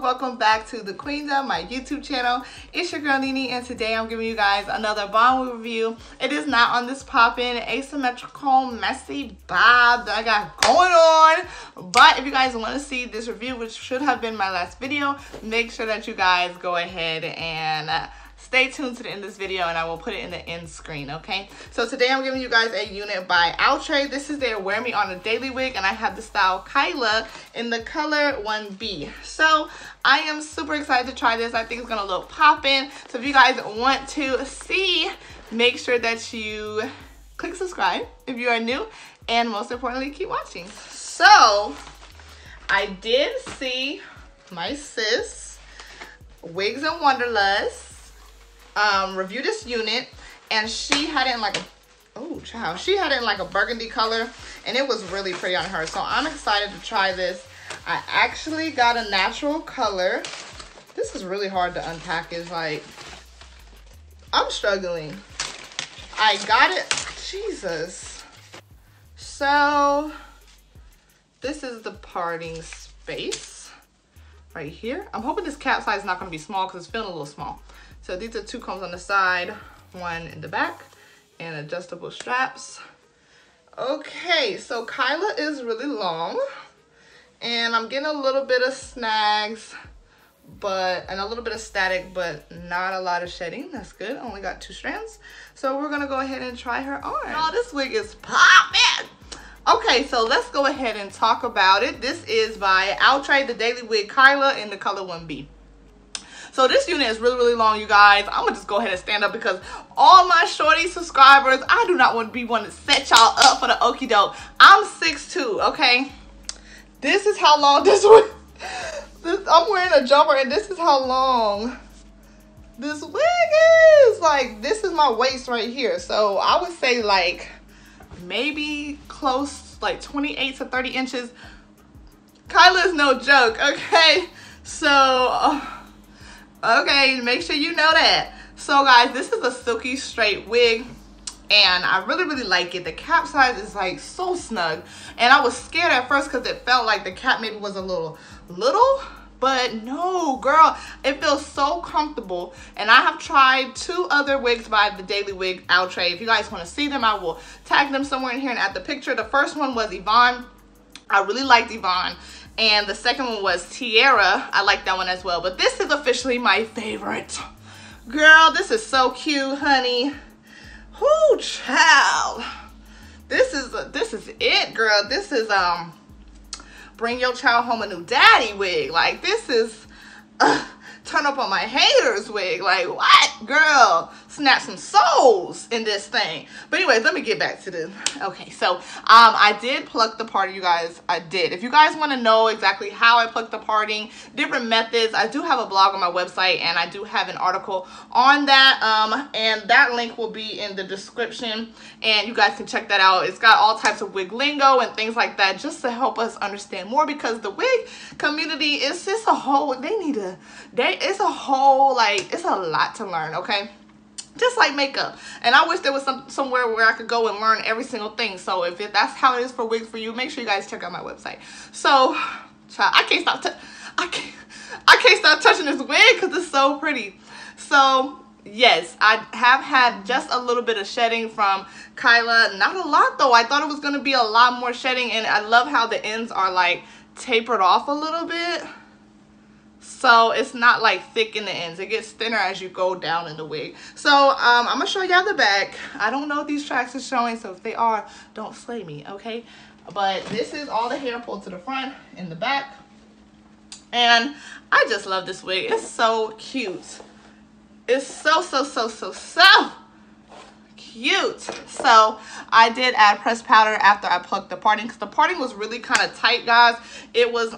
Welcome back to the Queendom, my YouTube channel. It's your girl Nene, and today I'm giving you guys another bomb wig review. It is not on this poppin' asymmetrical messy bob that I got going on, but if you guys want to see this review, which should have been my last video, make sure that you guys go ahead and stay tuned to the end of this video, and I will put it in the end screen, okay? So today I'm giving you guys a unit by OUTRE. This is their Wear Me On a Daily wig, and I have the style KYLA in the color 1B. So I am super excited to try this. I think it's gonna look poppin'. So if you guys want to see, make sure that you click subscribe if you are new, and most importantly, keep watching. So I did see my sis, Wigs and Wanderlust, review this unit, and she had it in like a she had it in like a burgundy color, and it was really pretty on her. So I'm excited to try this. I actually got a natural color. This is really hard to unpackage. Like, I'm struggling. I got it. Jesus. So this is the parting space right here. I'm hoping this cap size is not going to be small because it's feeling a little small. So these are 2 combs on the side, 1 in the back, and adjustable straps. Okay, so KYLA is really long, and I'm getting a little bit of snags, and a little bit of static, but not a lot of shedding. That's good. Only got 2 strands. So we're gonna go ahead and try her on. Oh, this wig is popping. Okay, so let's go ahead and talk about it. This is by OUTRE, the Daily Wig KYLA in the color 1B. So this unit is really, really long, you guys. I'm gonna just go ahead and stand up because all my shorty subscribers, I do not want to be one to set y'all up for the okie doke. I'm 6'2", okay? This is how long this wig. I'm wearing a jumper, and this is how long this wig is. Like, this is my waist right here. So I would say like maybe close, like 28 to 30 inches. KYLA is no joke, okay? So okay, make sure you know that. So guys, this is a silky straight wig, and I really, really like it. The cap size is like so snug, and I was scared at first because it felt like the cap maybe was a little, but no, girl, it feels so comfortable. And I have tried 2 other wigs by the Daily Wig OUTRE. If you guys want to see them, I will tag them somewhere in here and add the picture. The first one was Yvonne. I really liked Yvonne. And the second one was Tiara. I like that one as well. But this is officially my favorite. Girl, this is so cute, honey. Whoo, child. This is it, girl. This is bring your child home a new daddy wig. Like, this is turn up on my haters wig. Like, what, girl? Snap some souls in this thing. But anyways, let me get back to this. Okay, so I did pluck the parting, you guys. I did. If you guys want to know exactly how I plucked the parting, different methods, I do have a blog on my website, and I do have an article on that, and that link will be in the description, and you guys can check that out. It's got all types of wig lingo and things like that, just to help us understand more, because the wig community is just a whole, it's a whole, like, it's a lot to learn, okay? Just like makeup. And I wish there was somewhere where I could go and learn every single thing. So if that's how it is for wigs for you, make sure you guys check out my website. So child, I can't stop touching this wig because it's so pretty. So yes, I have had just a little bit of shedding from KYLA. Not a lot though. I thought it was going to be a lot more shedding, and I love how the ends are like tapered off a little bit. So it's not like thick in the ends. It gets thinner as you go down in the wig. So I'm gonna show y'all the back. I don't know if these tracks are showing, so if they are, don't slay me, okay? But this is all the hair pulled to the front and the back. And I just love this wig. It's so cute. It's so cute. cute. So I did add pressed powder after I plucked the parting, because the parting was really kind of tight, guys. It was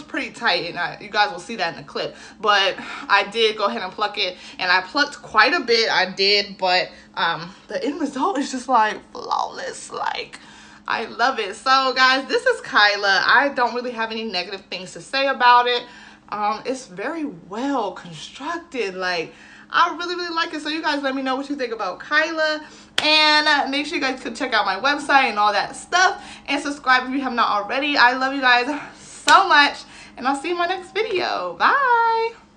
pretty tight, and you guys will see that in the clip. But I did go ahead and pluck it, and I plucked quite a bit. I did, but the end result is just like flawless. Like, I love it. So guys, this is Kyla. I don't really have any negative things to say about it. It's very well constructed. Like, I really like it. So you guys let me know what you think about Kyla, and make sure you guys can check out my website and all that stuff, and subscribe if you have not already. I love you guys so much, and I'll see you in my next video. Bye.